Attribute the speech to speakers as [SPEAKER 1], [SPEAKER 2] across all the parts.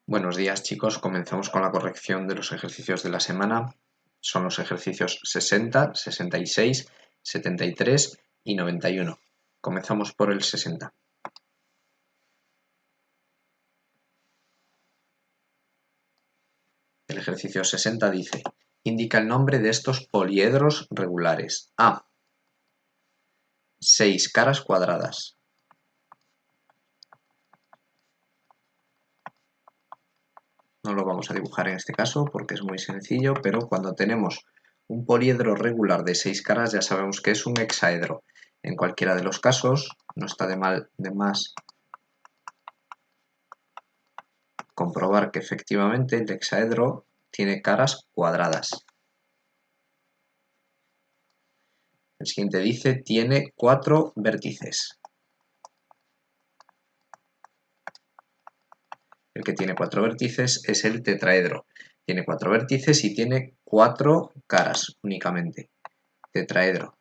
[SPEAKER 1] Buenos días, chicos. Comenzamos con la corrección de los ejercicios de la semana. Son los ejercicios 60, 66, 73 y 91. Comenzamos por el 60. El ejercicio 60 dice: indica el nombre de estos poliedros regulares. A. 6 caras cuadradas. No lo vamos a dibujar en este caso porque es muy sencillo, pero cuando tenemos un poliedro regular de 6 caras ya sabemos que es un hexaedro. En cualquiera de los casos, no está de más comprobar que efectivamente el hexaedro tiene caras cuadradas. El siguiente dice, tiene 4 vértices. El que tiene 4 vértices es el tetraedro. Tiene 4 vértices y tiene 4 caras únicamente. Tetraedro.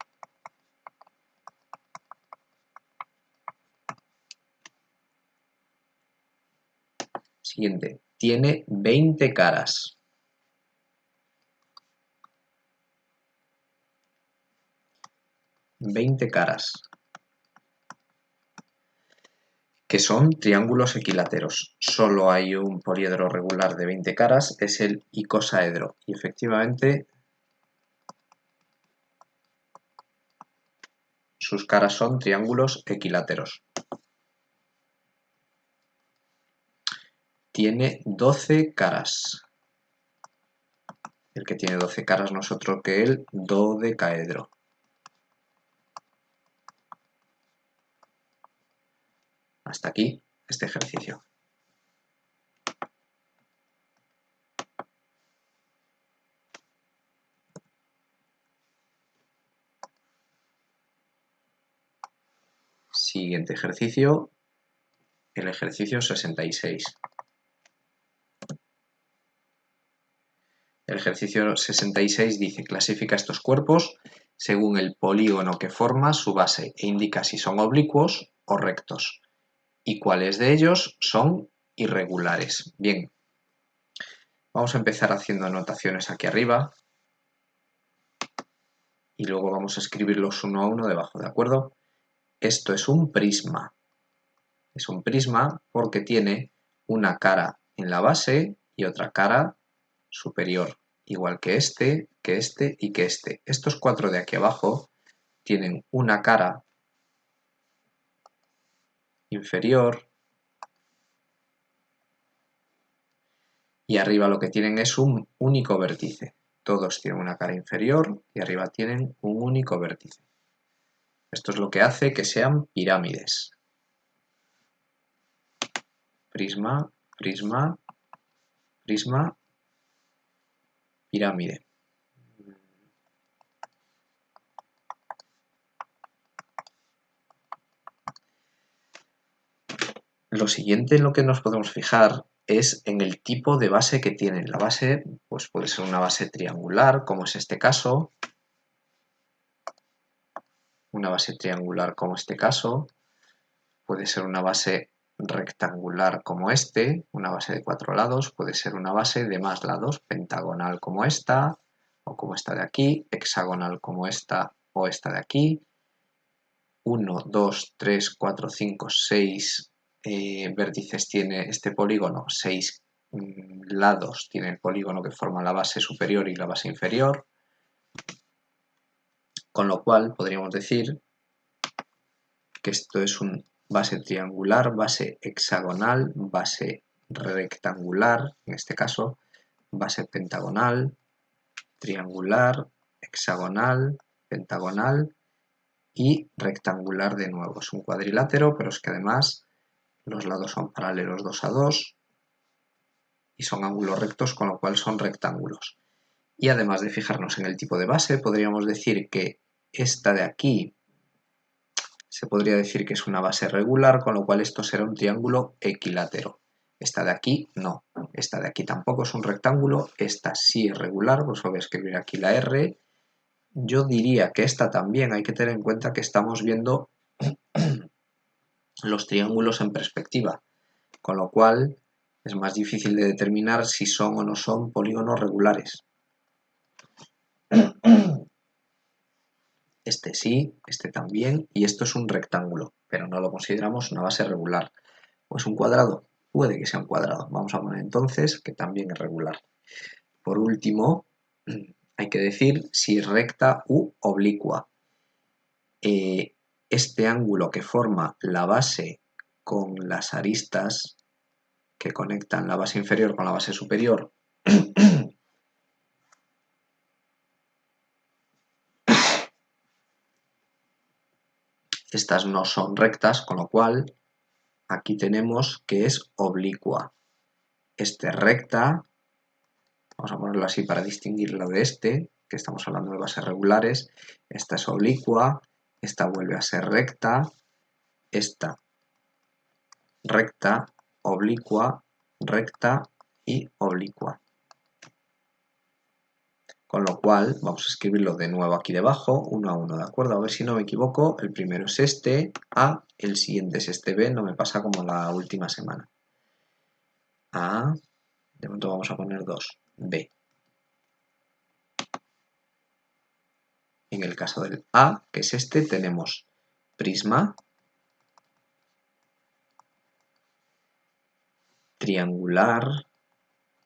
[SPEAKER 1] Siguiente, tiene 20 caras. Que son triángulos equiláteros. Solo hay un poliedro regular de 20 caras, es el icosaedro. Y efectivamente sus caras son triángulos equiláteros. Tiene 12 caras. El que tiene 12 caras no es otro que el dodecaedro. Hasta aquí este ejercicio. Siguiente ejercicio, el ejercicio 66. El ejercicio 66 dice, clasifica estos cuerpos según el polígono que forma su base e indica si son oblicuos o rectos y cuáles de ellos son irregulares. Bien, vamos a empezar haciendo anotaciones aquí arriba y luego vamos a escribirlos uno a uno debajo, ¿de acuerdo? Esto es un prisma. Es un prisma porque tiene una cara en la base y otra cara superior, igual que este y que este. Estos 4 de aquí abajo tienen una cara inferior y arriba lo que tienen es un único vértice. Todos tienen una cara inferior y arriba tienen un único vértice. Esto es lo que hace que sean pirámides. Prisma, prisma, prisma, pirámide. Lo siguiente en lo que nos podemos fijar es en el tipo de base que tienen. La base pues puede ser una base triangular, como es este caso. Una base triangular como este caso. Puede ser una base rectangular como este, una base de 4 lados. Puede ser una base de más lados, pentagonal como esta, o como esta de aquí, hexagonal como esta o esta de aquí. 1, 2, 3, 4, 5, 6 vértices tiene este polígono, 6 lados tiene el polígono que forma la base superior y la base inferior, con lo cual podríamos decir que esto es un base triangular, base hexagonal, base rectangular, en este caso, base pentagonal, triangular, hexagonal, pentagonal y rectangular de nuevo. Es un cuadrilátero, pero es que además los lados son paralelos 2 a 2 y son ángulos rectos, con lo cual son rectángulos. Y además de fijarnos en el tipo de base, podríamos decir que esta de aquí se podría decir que es una base regular, con lo cual esto será un triángulo equilátero. Esta de aquí no, esta de aquí tampoco es un rectángulo, esta sí es regular, pues voy a escribir aquí la R. Yo diría que esta también, hay que tener en cuenta que estamos viendo los triángulos en perspectiva, con lo cual Es más difícil de determinar si son o no son polígonos regulares. Este sí, este también, y esto es un rectángulo, pero no lo consideramos una base regular. ¿O es un cuadrado? Puede que sea un cuadrado. Vamos a poner entonces que también es regular. Por último, hay que decir si es recta u oblicua. Este ángulo que forma la base con las aristas que conectan la base inferior con la base superior estas no son rectas, con lo cual aquí tenemos que es oblicua. Este es recta, vamos a ponerlo así para distinguirlo de este, que estamos hablando de bases regulares. Esta es oblicua, esta vuelve a ser recta, esta recta, oblicua, recta y oblicua. Con lo cual, vamos a escribirlo de nuevo aquí debajo, uno a uno, ¿de acuerdo? A ver si no me equivoco, el primero es este A, el siguiente es este B, no me pasa como la última semana. A, de momento vamos a poner 2, B. En el caso del A, que es este, tenemos prisma, triangular,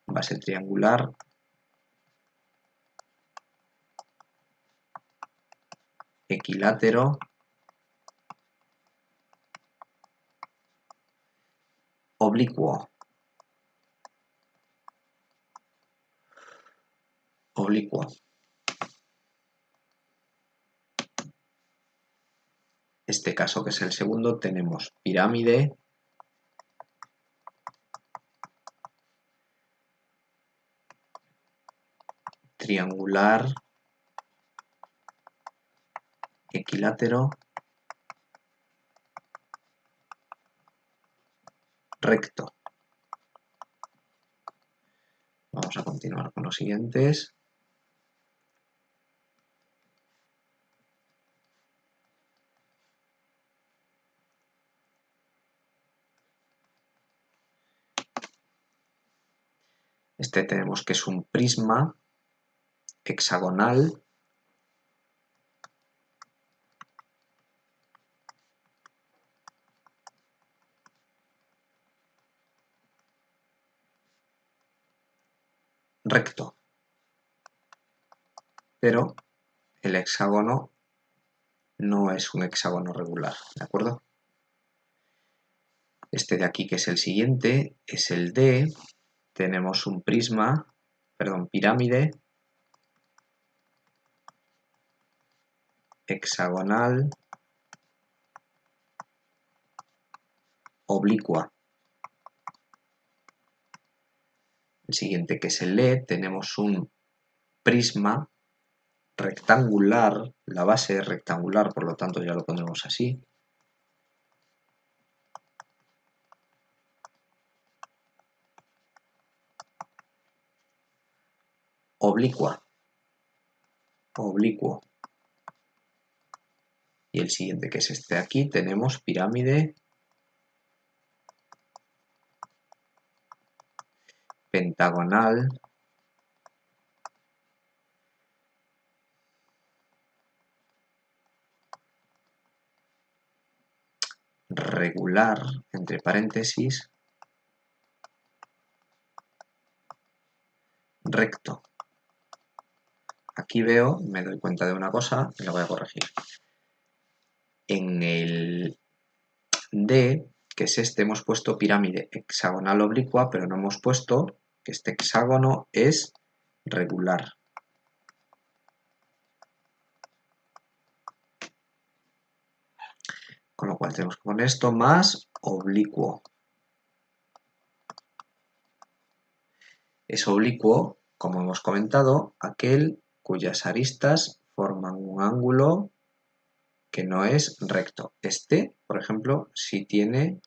[SPEAKER 1] base triangular, equilátero, oblicuo. Oblicuo. Este caso, que es el segundo, tenemos pirámide, triangular, equilátero, recto. Vamos a continuar con los siguientes. Este tenemos que es un prisma hexagonal, recto, pero el hexágono no es un hexágono regular, ¿de acuerdo? Este de aquí, que es el siguiente, es el D. Tenemos un pirámide hexagonal oblicua. El siguiente, que es el E, tenemos un prisma rectangular, la base es rectangular, por lo tanto ya lo pondremos así. Oblicua. Oblicuo. Y el siguiente, que es este de aquí, tenemos pirámide pentagonal regular, entre paréntesis, recto. Aquí veo, me doy cuenta de una cosa y la voy a corregir. En el D, que es este, hemos puesto pirámide hexagonal oblicua, pero no hemos puesto que este hexágono es regular. Con lo cual tenemos que poner esto más oblicuo. Es oblicuo, como hemos comentado, aquel cuyas aristas forman un ángulo que no es recto. Este, por ejemplo, sí tiene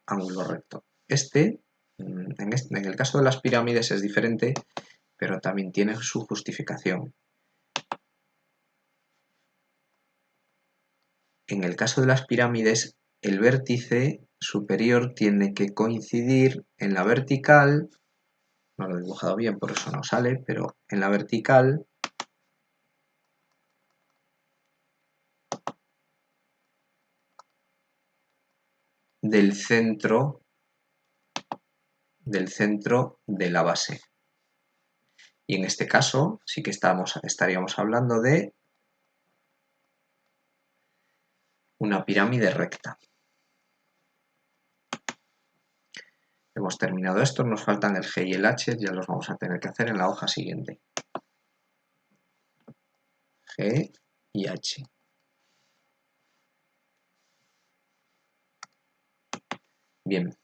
[SPEAKER 1] ángulo recto. En el caso de las pirámides es diferente, pero también tiene su justificación. En el caso de las pirámides, el vértice superior tiene que coincidir en la vertical, no lo he dibujado bien, por eso no sale, pero en la vertical del centro de la base. Y en este caso sí que estaríamos hablando de una pirámide recta. Hemos terminado esto, nos faltan el G y el H, ya los vamos a tener que hacer en la hoja siguiente. G y H. Bien,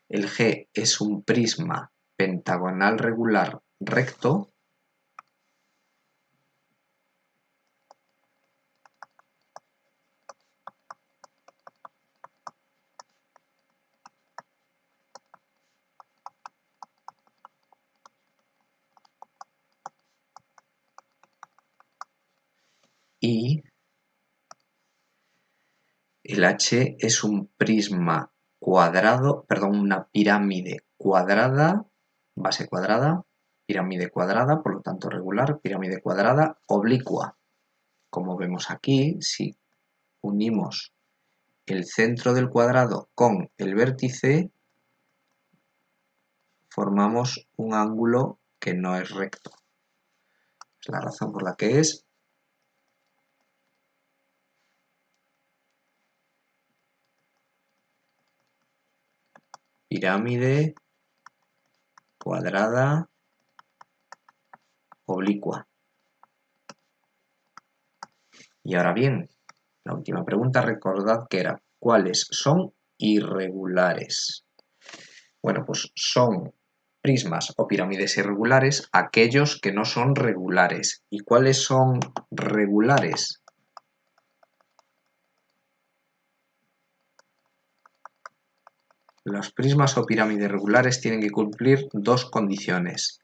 [SPEAKER 1] el G es un prisma pentagonal regular recto y el H es un prisma cuadrado, perdón, una pirámide cuadrada, base cuadrada, pirámide cuadrada, por lo tanto regular, pirámide cuadrada oblicua. Como vemos aquí, si unimos el centro del cuadrado con el vértice, formamos un ángulo que no es recto. Es la razón por la que es pirámide cuadrada oblicua. Y ahora bien, la última pregunta, recordad que era ¿cuáles son irregulares? Bueno, pues son prismas o pirámides irregulares aquellos que no son regulares. ¿Y cuáles son regulares? Los prismas o pirámides regulares tienen que cumplir dos condiciones.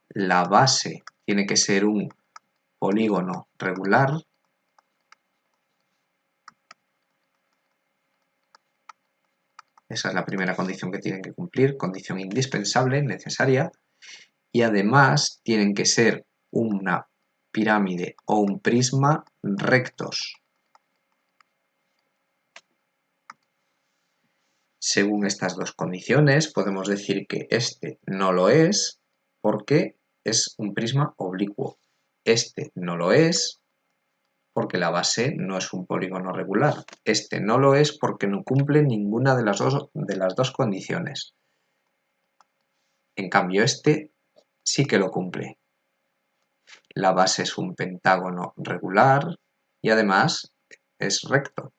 [SPEAKER 1] La base tiene que ser un polígono regular Esa es la primera condición que tienen que cumplir, condición indispensable, necesaria, y además tienen que ser una pirámide o un prisma rectos. Según estas dos condiciones, podemos decir que este no lo es porque es un prisma oblicuo. Este no lo es porque la base no es un polígono regular. Este no lo es porque no cumple ninguna de las dos condiciones. En cambio, este sí que lo cumple. La base es un pentágono regular y además es recto.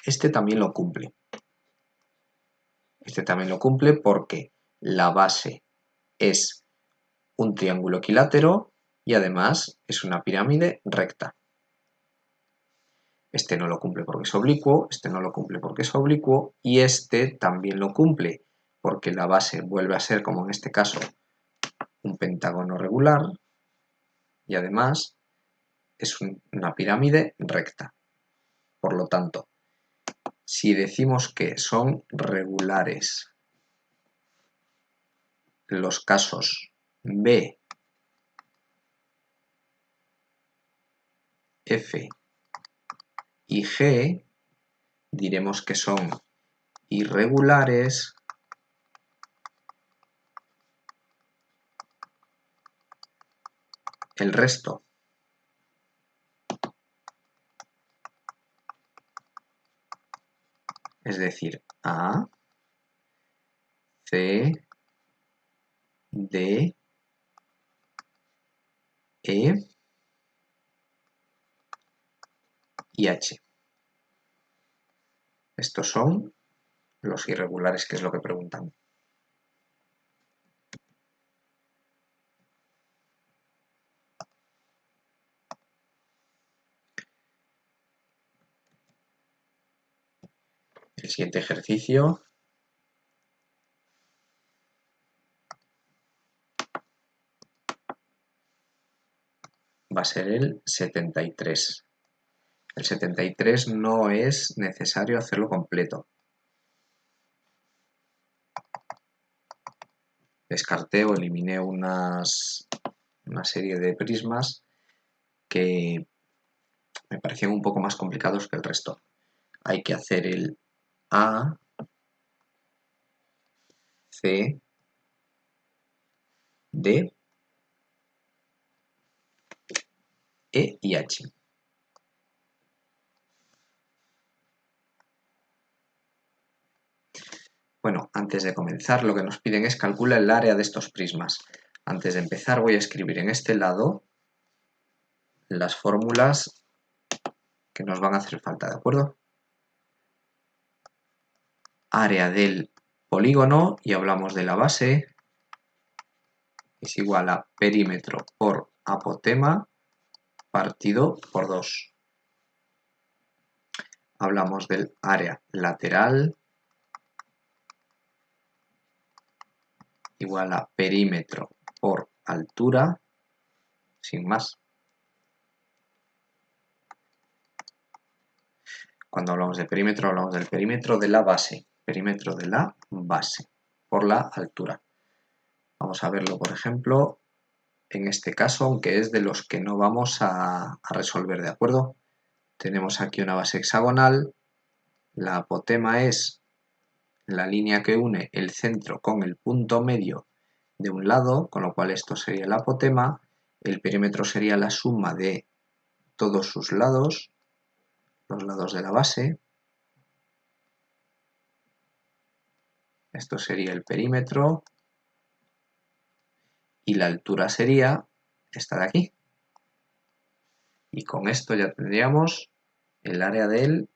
[SPEAKER 1] Este también lo cumple. Este también lo cumple porque la base es un triángulo equilátero y además es una pirámide recta. Este no lo cumple porque es oblicuo, este no lo cumple porque es oblicuo y este también lo cumple porque la base vuelve a ser, como en este caso, un pentágono regular y además es una pirámide recta. Por lo tanto, si decimos que son regulares los casos B, F y G, diremos que son irregulares el resto. Es decir, A, C, D, E y H. Estos son los irregulares, que es lo que preguntan. El siguiente ejercicio va a ser el 73. El 73 no es necesario hacerlo completo. descarté o eliminé una serie de prismas que me parecían un poco más complicados que el resto. Hay que hacer el A, C, D, E y H. Bueno, antes de comenzar lo que nos piden es calcular el área de estos prismas. Antes de empezar voy a escribir en este lado las fórmulas que nos van a hacer falta, ¿de acuerdo? Área del polígono, y hablamos de la base, es igual a perímetro por apotema partido por 2. Hablamos del área lateral, igual a perímetro por altura, sin más. Cuando hablamos de perímetro, hablamos del perímetro de la base, por la altura. Vamos a verlo, por ejemplo, en este caso, aunque es de los que no vamos a resolver, ¿de acuerdo? Tenemos aquí una base hexagonal, la apotema es la línea que une el centro con el punto medio de un lado, con lo cual esto sería el apotema, el perímetro sería la suma de todos sus lados, los lados de la base, esto sería el perímetro, y la altura sería esta de aquí. Y con esto ya tendríamos el área de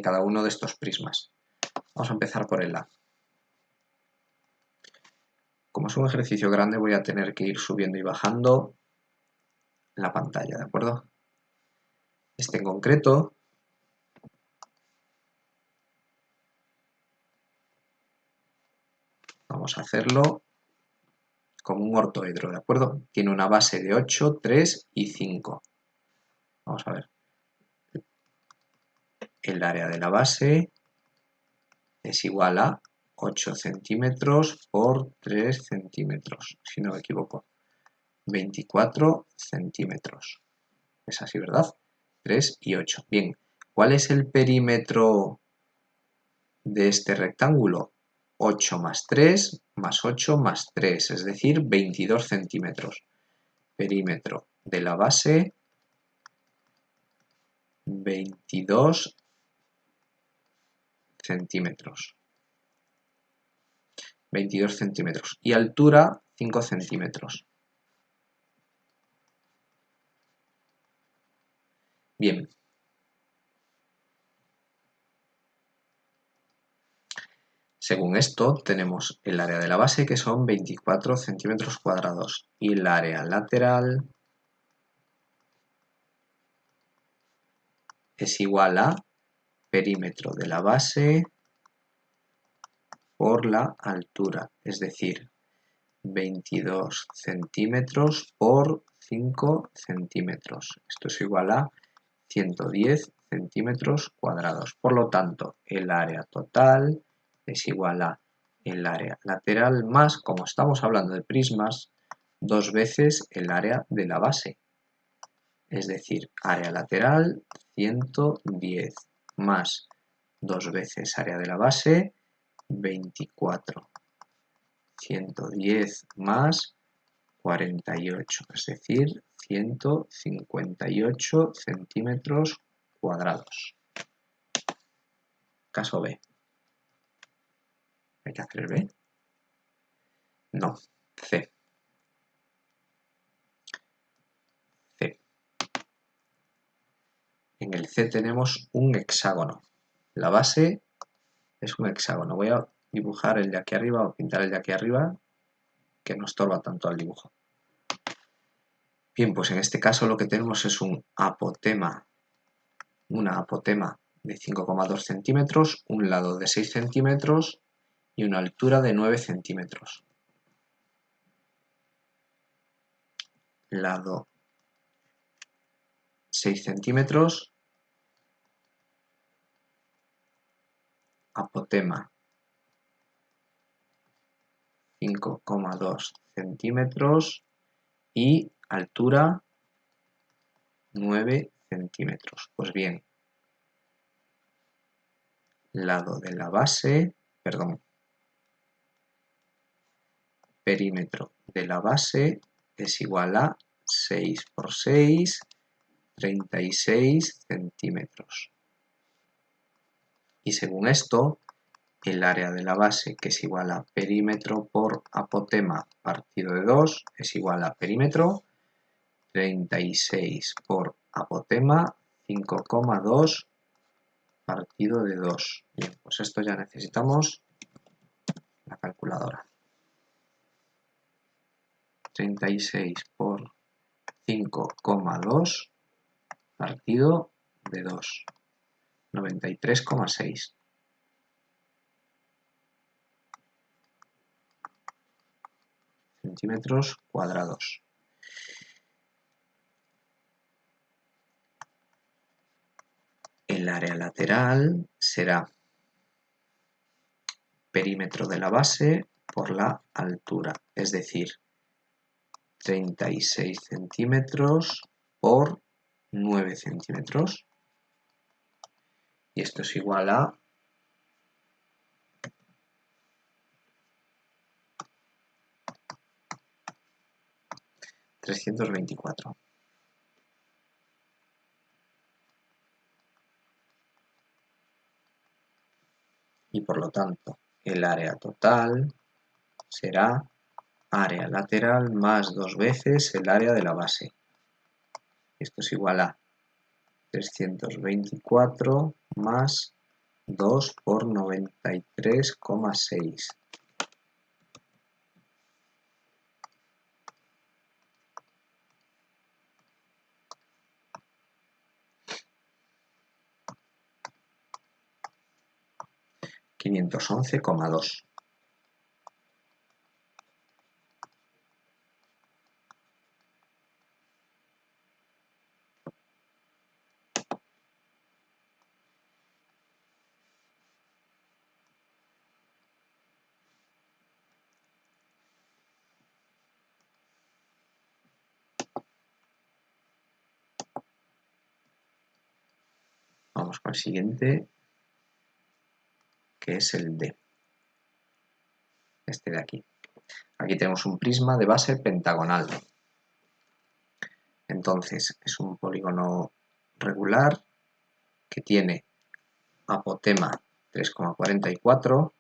[SPEAKER 1] cada uno de estos prismas. Vamos a empezar por el A. Como es un ejercicio grande, voy a tener que ir subiendo y bajando la pantalla, ¿de acuerdo? Este en concreto vamos a hacerlo como un ortoedro, ¿de acuerdo? Tiene una base de 8, 3 y 5. Vamos a ver. El área de la base es igual a 8 centímetros por 3 centímetros, si no me equivoco. 24 centímetros. Es así, ¿verdad? 3 y 8. Bien, ¿cuál es el perímetro de este rectángulo? 8 más 3 más 8 más 3, es decir, 22 centímetros. Perímetro de la base, 22 centímetros. 22 centímetros. Y altura, 5 centímetros. Bien. Según esto, tenemos el área de la base, que son 24 centímetros cuadrados, y el área lateral es igual a perímetro de la base por la altura, es decir, 22 centímetros por 5 centímetros. Esto es igual a 110 centímetros cuadrados. Por lo tanto, el área total es igual a el área lateral más, como estamos hablando de prismas, 2 veces el área de la base. Es decir, área lateral 110 más 2 veces área de la base, 24. 110 más 48, es decir, 158 centímetros cuadrados. Caso B. ¿Hay que hacer el B? No, C. C. En el C tenemos un hexágono. La base es un hexágono. Voy a dibujar el de aquí arriba o pintar el de aquí arriba, que no estorba tanto al dibujo. Bien, pues en este caso lo que tenemos es una apotema de 5,2 centímetros, un lado de 6 centímetros y una altura de 9 centímetros. Lado 6 centímetros, apotema 5,2 centímetros y altura 9 centímetros. Pues bien, lado de la base, perdón, perímetro de la base es igual a 6 por 6, 36 centímetros. Y según esto, el área de la base, que es igual a perímetro por apotema partido de 2, es igual a perímetro 36 por apotema 5,2 partido de 2. Bien, pues esto ya necesitamos la calculadora. 36 por 5,2 partido de 2. 93,6. Centímetros cuadrados. El área lateral será perímetro de la base por la altura, es decir, 36 centímetros por 9 centímetros. Y esto es igual a 324. Y por lo tanto, el área total será área lateral más 2 veces el área de la base. Esto es igual a 324 más 2 por 93,6. $511,2. Vamos con el siguiente, que es el D. Este de aquí. Aquí tenemos un prisma de base pentagonal. Entonces, es un polígono regular que tiene apotema 3,44,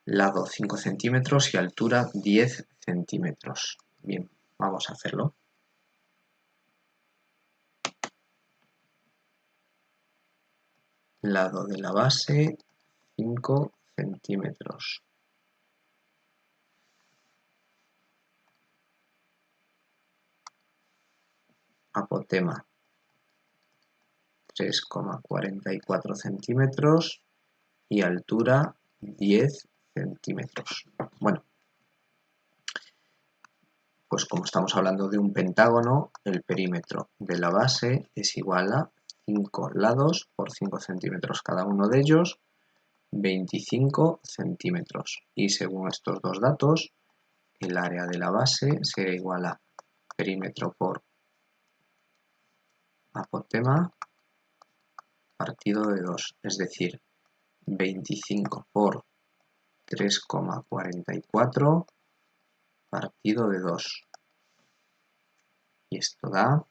[SPEAKER 1] lado 5 centímetros y altura 10 centímetros. Bien, vamos a hacerlo. Lado de la base 5 centímetros. Apotema 3,44 centímetros y altura 10 centímetros. Bueno, pues como estamos hablando de un pentágono, el perímetro de la base es igual a 5 lados por 5 centímetros cada uno de ellos, 25 centímetros. Y según estos dos datos, el área de la base será igual a perímetro por apotema partido de 2, es decir, 25 por 3,44 partido de 2. Y esto da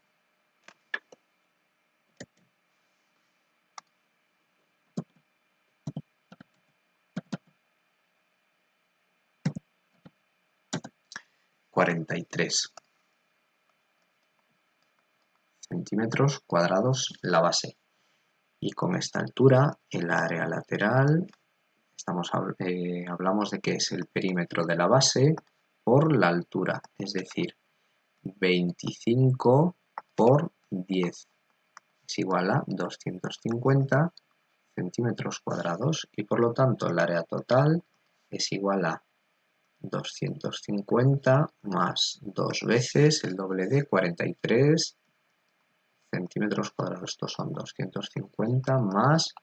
[SPEAKER 1] 43 centímetros cuadrados la base. Y con esta altura, el área lateral, hablamos de que es el perímetro de la base por la altura, es decir, 25 por 10 es igual a 250 centímetros cuadrados y por lo tanto el área total es igual a 250 más 2 veces el doble de 43 centímetros cuadrados. Estos son 250 más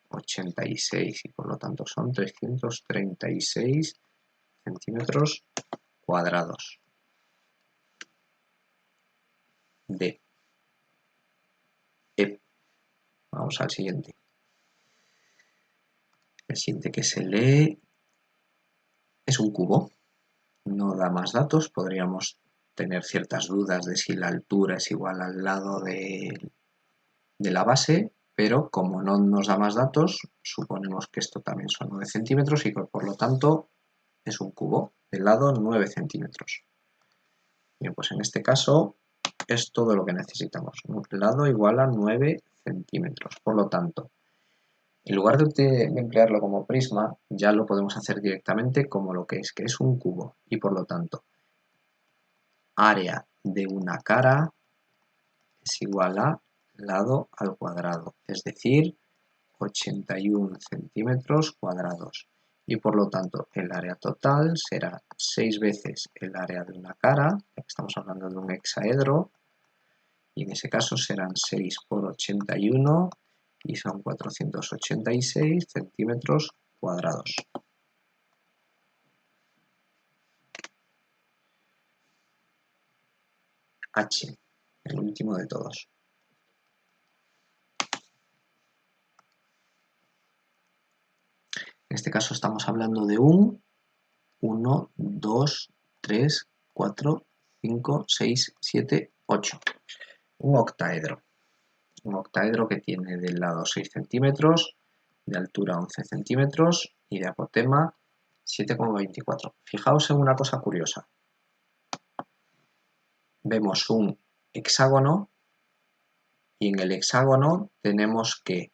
[SPEAKER 1] 86 y por lo tanto son 336 centímetros cuadrados de E. Vamos al siguiente. El siguiente que se lee es un cubo. No da más datos. Podríamos tener ciertas dudas de si la altura es igual al lado de la base, pero como no nos da más datos, suponemos que esto también son 9 centímetros y que por lo tanto es un cubo de lado 9 centímetros. Bien, pues en este caso es todo lo que necesitamos. Un lado igual a 9 centímetros. Por lo tanto, en lugar de emplearlo como prisma, ya lo podemos hacer directamente como lo que es un cubo. Y por lo tanto, área de una cara es igual a lado al cuadrado, es decir, 81 centímetros cuadrados. Y por lo tanto, el área total será 6 veces el área de una cara, ya que estamos hablando de un hexaedro, y en ese caso serán 6 por 81 y son 486 centímetros cuadrados. H, el último de todos. En este caso estamos hablando de un 1, 2, 3, 4, 5, 6, 7, 8. Un octaedro. Un octaedro que tiene de lado 6 centímetros, de altura 11 centímetros y de apotema 7,24. Fijaos en una cosa curiosa. Vemos un hexágono y en el hexágono tenemos que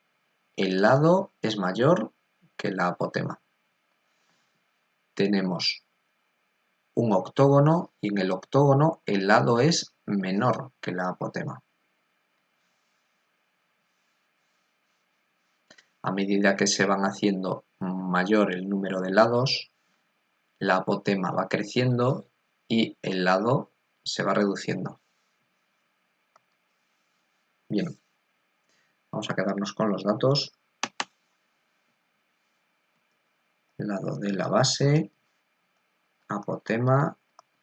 [SPEAKER 1] el lado es mayor que la apotema. Tenemos un octógono y en el octógono el lado es menor que la apotema. A medida que se van haciendo mayor el número de lados, la apotema va creciendo y el lado se va reduciendo. Bien, vamos a quedarnos con los datos. El lado de la base, apotema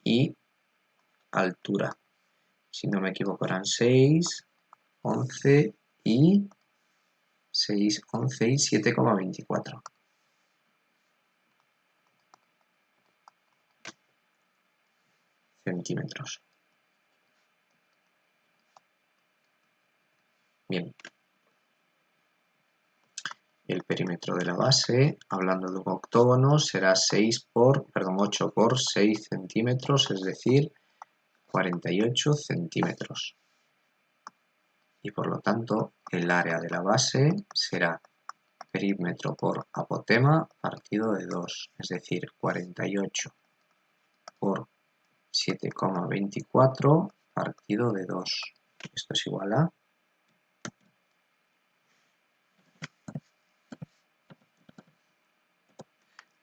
[SPEAKER 1] y altura. Si no me equivoco eran 6, 11 y 6, 11 y 7,24. Centímetros. Bien. El perímetro de la base, hablando de un octógono, será 8 por 6 centímetros, es decir, 48 centímetros. Y por lo tanto, el área de la base será perímetro por apotema partido de 2, es decir, 48 por 7,24 partido de 2. Esto es igual a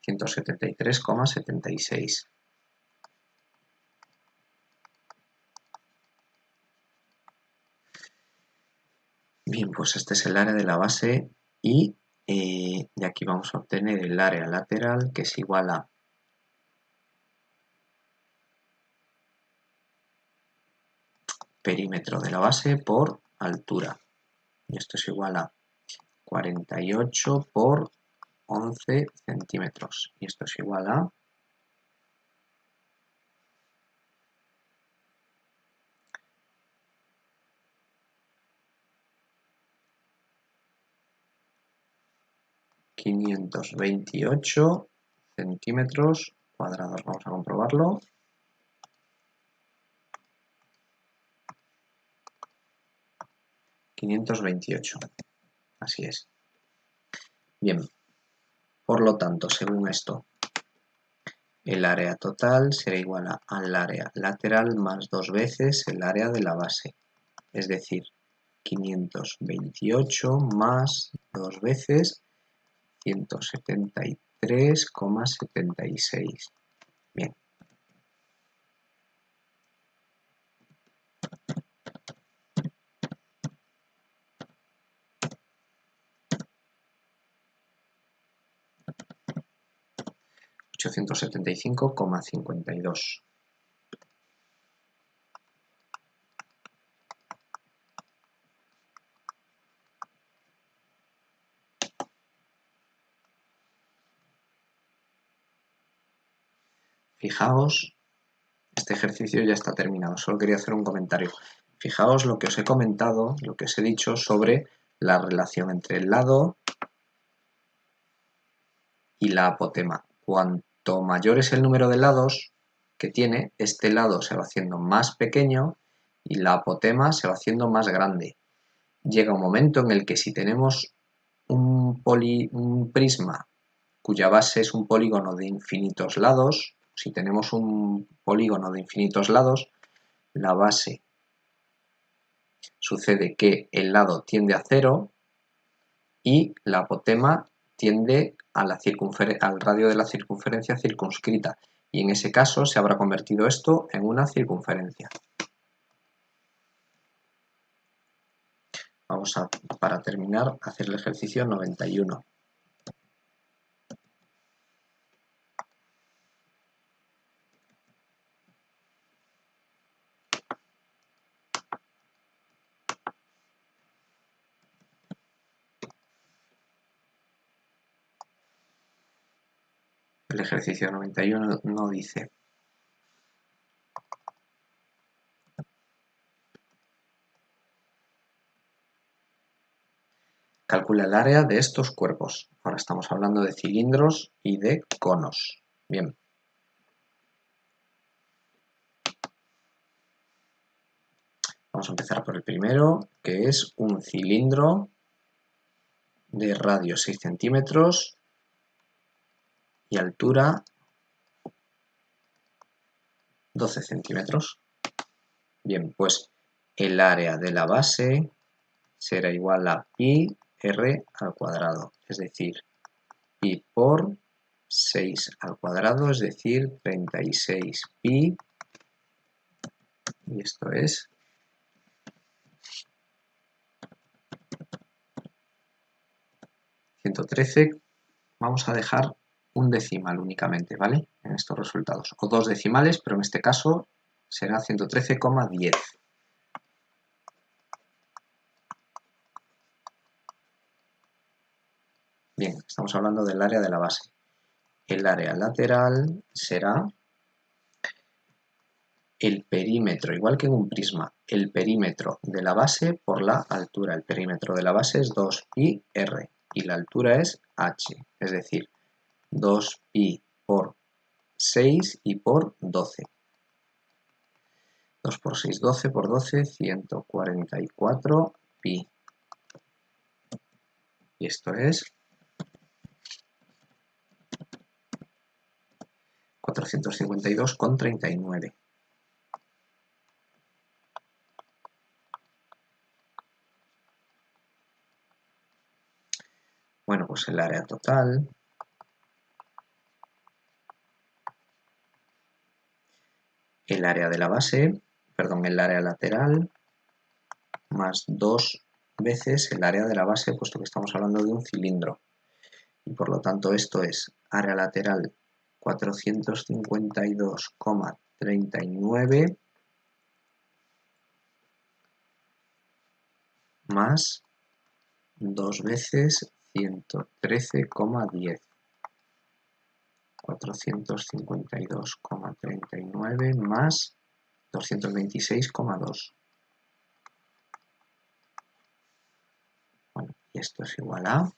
[SPEAKER 1] 173,76. Bien, pues este es el área de la base y de aquí vamos a obtener el área lateral, que es igual a perímetro de la base por altura. Y esto es igual a 48 por 11 centímetros. Y esto es igual a 528 centímetros cuadrados. Vamos a comprobarlo. ...528... Así es. Bien. Por lo tanto, según esto, el área total será igual al área lateral más 2 veces el área de la base. Es decir, 528 más 2 veces 173,76. Bien. 875,52. Fijaos, este ejercicio ya está terminado, solo quería hacer un comentario. Fijaos lo que os he comentado, lo que os he dicho sobre la relación entre el lado y la apotema. Cuanto mayor es el número de lados que tiene, este lado se va haciendo más pequeño y la apotema se va haciendo más grande. Llega un momento en el que si tenemos un prisma cuya base es un polígono de infinitos lados, si tenemos un polígono de infinitos lados, la base sucede que el lado tiende a 0 y la apotema tiende a al radio de la circunferencia circunscrita, y en ese caso se habrá convertido esto en una circunferencia. Vamos a, para terminar, hacer el ejercicio 91. El ejercicio 91 no dice: calcula el área de estos cuerpos. Ahora estamos hablando de cilindros y de conos. Bien. Vamos a empezar por el primero, que es un cilindro de radio 6 centímetros y altura 12 centímetros. Bien, pues el área de la base será igual a pi r al cuadrado, es decir, pi por 6 al cuadrado, es decir, 36 pi, y esto es 113. Vamos a dejar un decimal únicamente, ¿vale? En estos resultados, o dos decimales, pero en este caso será 113,10. Bien, estamos hablando del área de la base. El área lateral será el perímetro, igual que en un prisma, el perímetro de la base por la altura. El perímetro de la base es 2pi r y la altura es h, es decir, 2pi por 6 y por 12. 2 por 6, 12 por 12, 144 pi. Y esto es 452,39. Bueno, pues el área total el área de la base, perdón, el área lateral más 2 veces el área de la base, puesto que estamos hablando de un cilindro. Y por lo tanto esto es área lateral 452,39 más 2 veces 113,10. 452,39 más 226,2. Bueno, y esto es igual a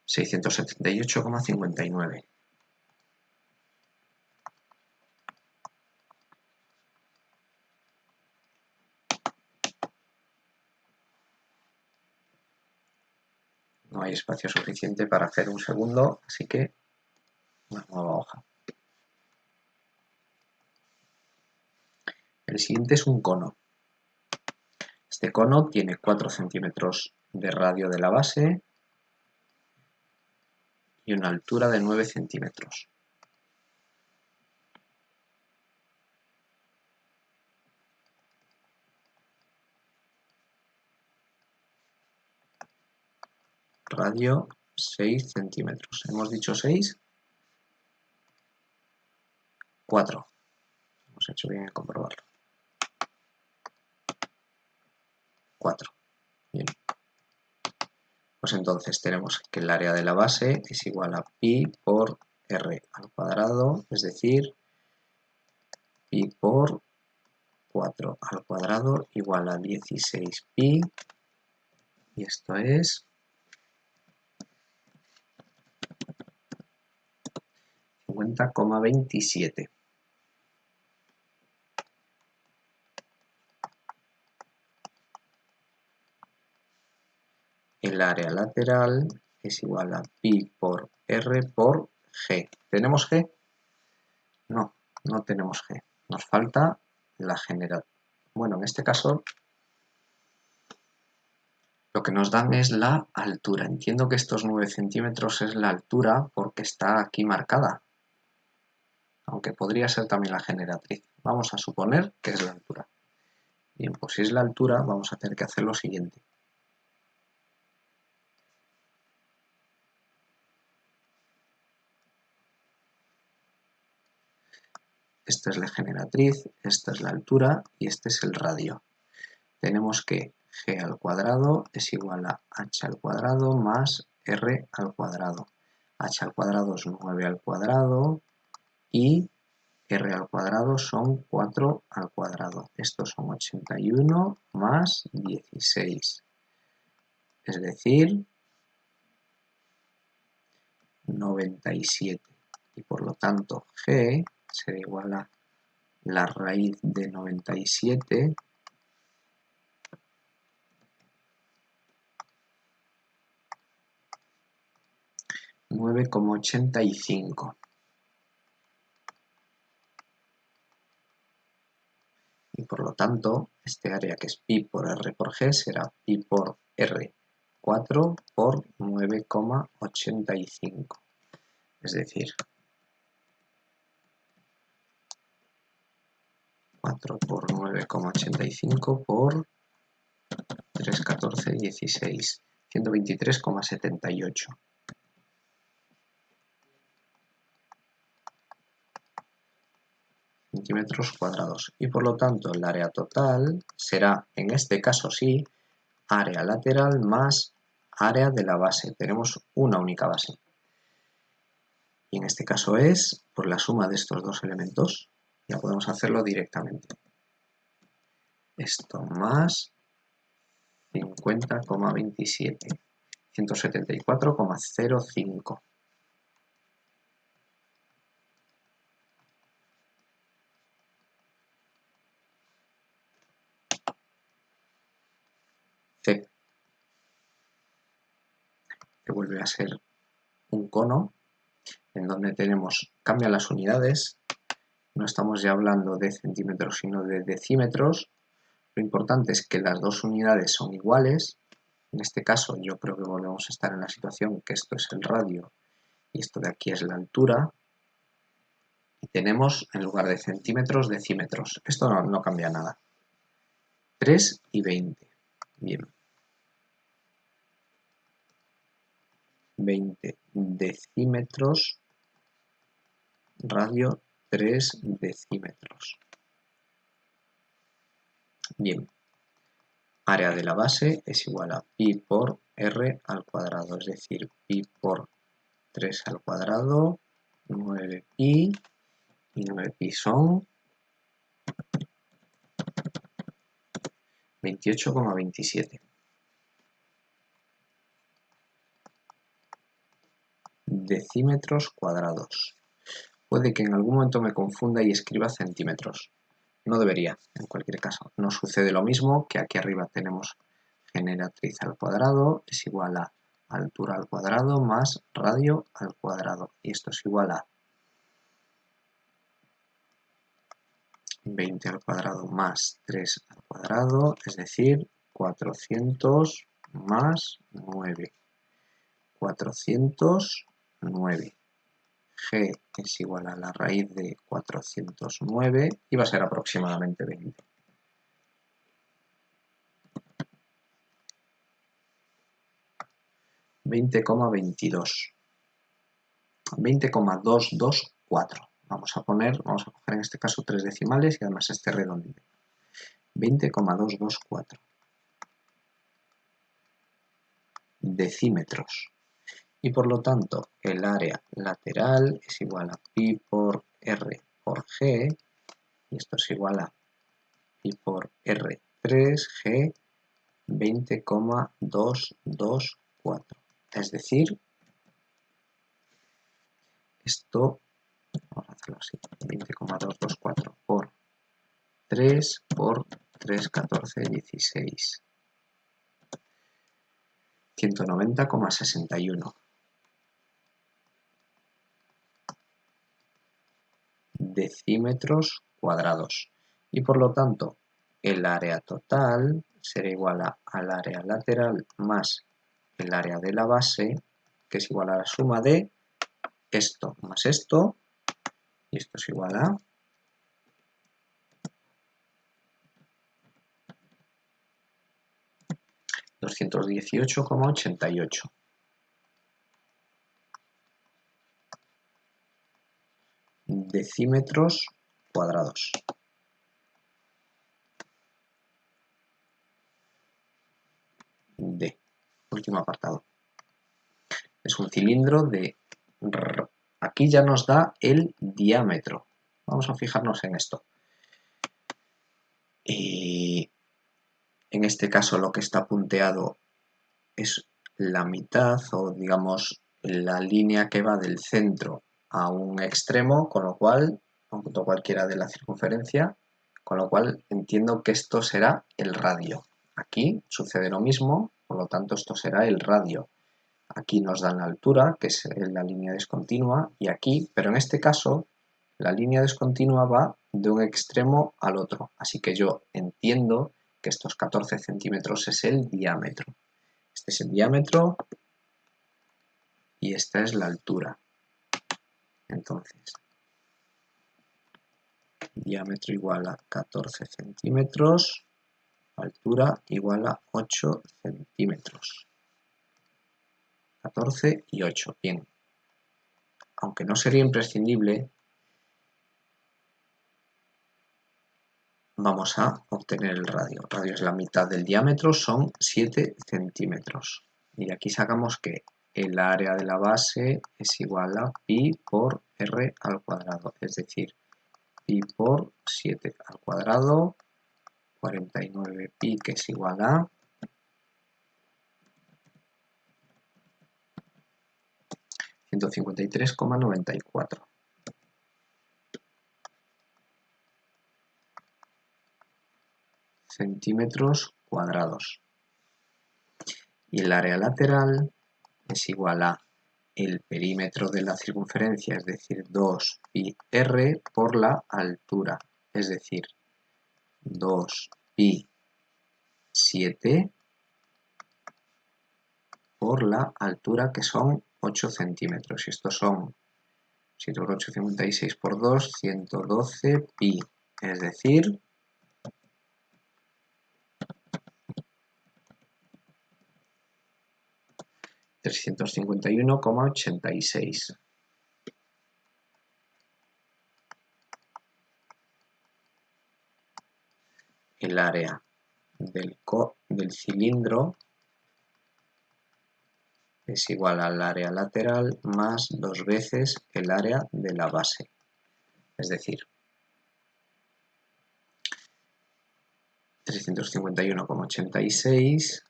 [SPEAKER 1] 678,59. No hay espacio suficiente para hacer un segundo, así que una nueva hoja. El siguiente es un cono. Este cono tiene 4 centímetros de radio de la base y una altura de 9 centímetros. radio 6 centímetros. ¿Hemos dicho 6? 4. Hemos hecho bien en comprobarlo. 4. Bien. Pues entonces tenemos que el área de la base es igual a pi por r al cuadrado, es decir, pi por 4 al cuadrado igual a 16 pi, y esto es 50,27. El área lateral es igual a pi por r por g. ¿Tenemos g? No, no tenemos g. Nos falta la general. Bueno, en este caso lo que nos dan es la altura. Entiendo que estos 9 centímetros es la altura porque está aquí marcada. Aunque podría ser también la generatriz. Vamos a suponer que es la altura. Bien, pues si es la altura vamos a tener que hacer lo siguiente. Esta es la generatriz, esta es la altura y este es el radio. Tenemos que g al cuadrado es igual a h al cuadrado más r al cuadrado. H al cuadrado es 9 al cuadrado y r al cuadrado son 4 al cuadrado. Estos son 81 más 16. Es decir, 97. Y por lo tanto g será igual a la raíz de 97 9,85. Y por lo tanto, este área que es pi por r por g será pi por r 4 por 9,85. Es decir, 4 por 9,85 por 3, 14, 16. 123,78. Centímetros cuadrados. Y por lo tanto, el área total será, en este caso sí, área lateral más área de la base. Tenemos una única base. Y en este caso es por la suma de estos dos elementos. Ya podemos hacerlo directamente. Esto más 50,27. 174,05. C. Que vuelve a ser un cono en donde tenemos, cambian las unidades, no estamos ya hablando de centímetros sino de decímetros. Lo importante es que las dos unidades son iguales. En este caso yo creo que volvemos a estar en la situación que esto es el radio y esto de aquí es la altura. Y tenemos en lugar de centímetros, decímetros. Esto no cambia nada. 3 y 20. Bien. 20 decímetros, radio 3 decímetros. Bien. Área de la base es igual a pi por r al cuadrado, es decir, pi por 3 al cuadrado, 9pi, y 9pi son 28,27. Decímetros cuadrados. Puede que en algún momento me confunda y escriba centímetros. No debería, en cualquier caso. No sucede lo mismo que aquí arriba tenemos generatriz al cuadrado es igual a altura al cuadrado más radio al cuadrado. Y esto es igual a 20 al cuadrado más 3 al cuadrado, es decir, 400 más 9. 409. G es igual a la raíz de 409 y va a ser aproximadamente 20. 20,22. 20,224. Vamos a coger en este caso 3 decimales y además este redondito. 20,224 decímetros. Y por lo tanto, el área lateral es igual a pi por r por g, y esto es igual a pi por r3g 20,224. Es decir, esto, vamos a hacerlo así, 20,224 por 3 por 3, 14, 16. 190,61 decímetros cuadrados. Y por lo tanto, el área total será igual al área lateral más el área de la base, que es igual a la suma de esto más esto, y esto es igual a 218,88 decímetros cuadrados. D. Último apartado. Es un cilindro de... Aquí ya nos da el diámetro. Vamos a fijarnos en esto. En este caso lo que está punteado es la mitad, o digamos la línea que va del centro a un extremo, con lo cual, junto a cualquiera de la circunferencia, con lo cual entiendo que esto será el radio. Aquí sucede lo mismo, por lo tanto esto será el radio. Aquí nos dan la altura, que es la línea discontinua, y aquí, pero en este caso, la línea discontinua va de un extremo al otro. Así que yo entiendo que estos 14 centímetros es el diámetro. Este es el diámetro y esta es la altura. Entonces, diámetro igual a 14 centímetros, altura igual a 8 centímetros. 14 y 8, bien. Aunque no sería imprescindible, vamos a obtener el radio. El radio es la mitad del diámetro, son 7 centímetros. Y aquí sacamos que el área de la base es igual a pi por r al cuadrado, es decir, pi por 7 al cuadrado, 49 pi, que es igual a 153,94. Centímetros cuadrados. Y el área lateral es igual a el perímetro de la circunferencia, es decir, 2 pi r por la altura, es decir, 2 pi 7 por la altura, que son 8 centímetros. Y estos son 7 por 8, 56 por 2, 112 pi, es decir, 351,86. El área del cilindro es igual al área lateral más 2 veces el área de la base. Es decir, 351,86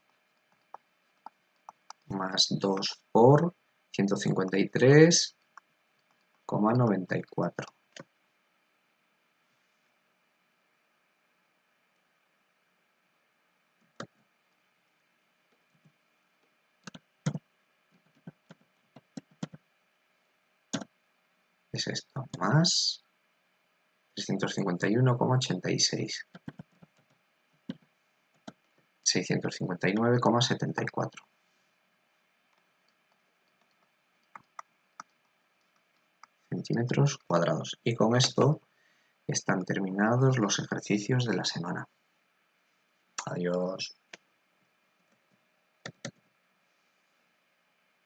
[SPEAKER 1] más 2 por 153,94. Es esto, más 351,86. 659,74. Centímetros cuadrados. Y con esto están terminados los ejercicios de la semana. Adiós.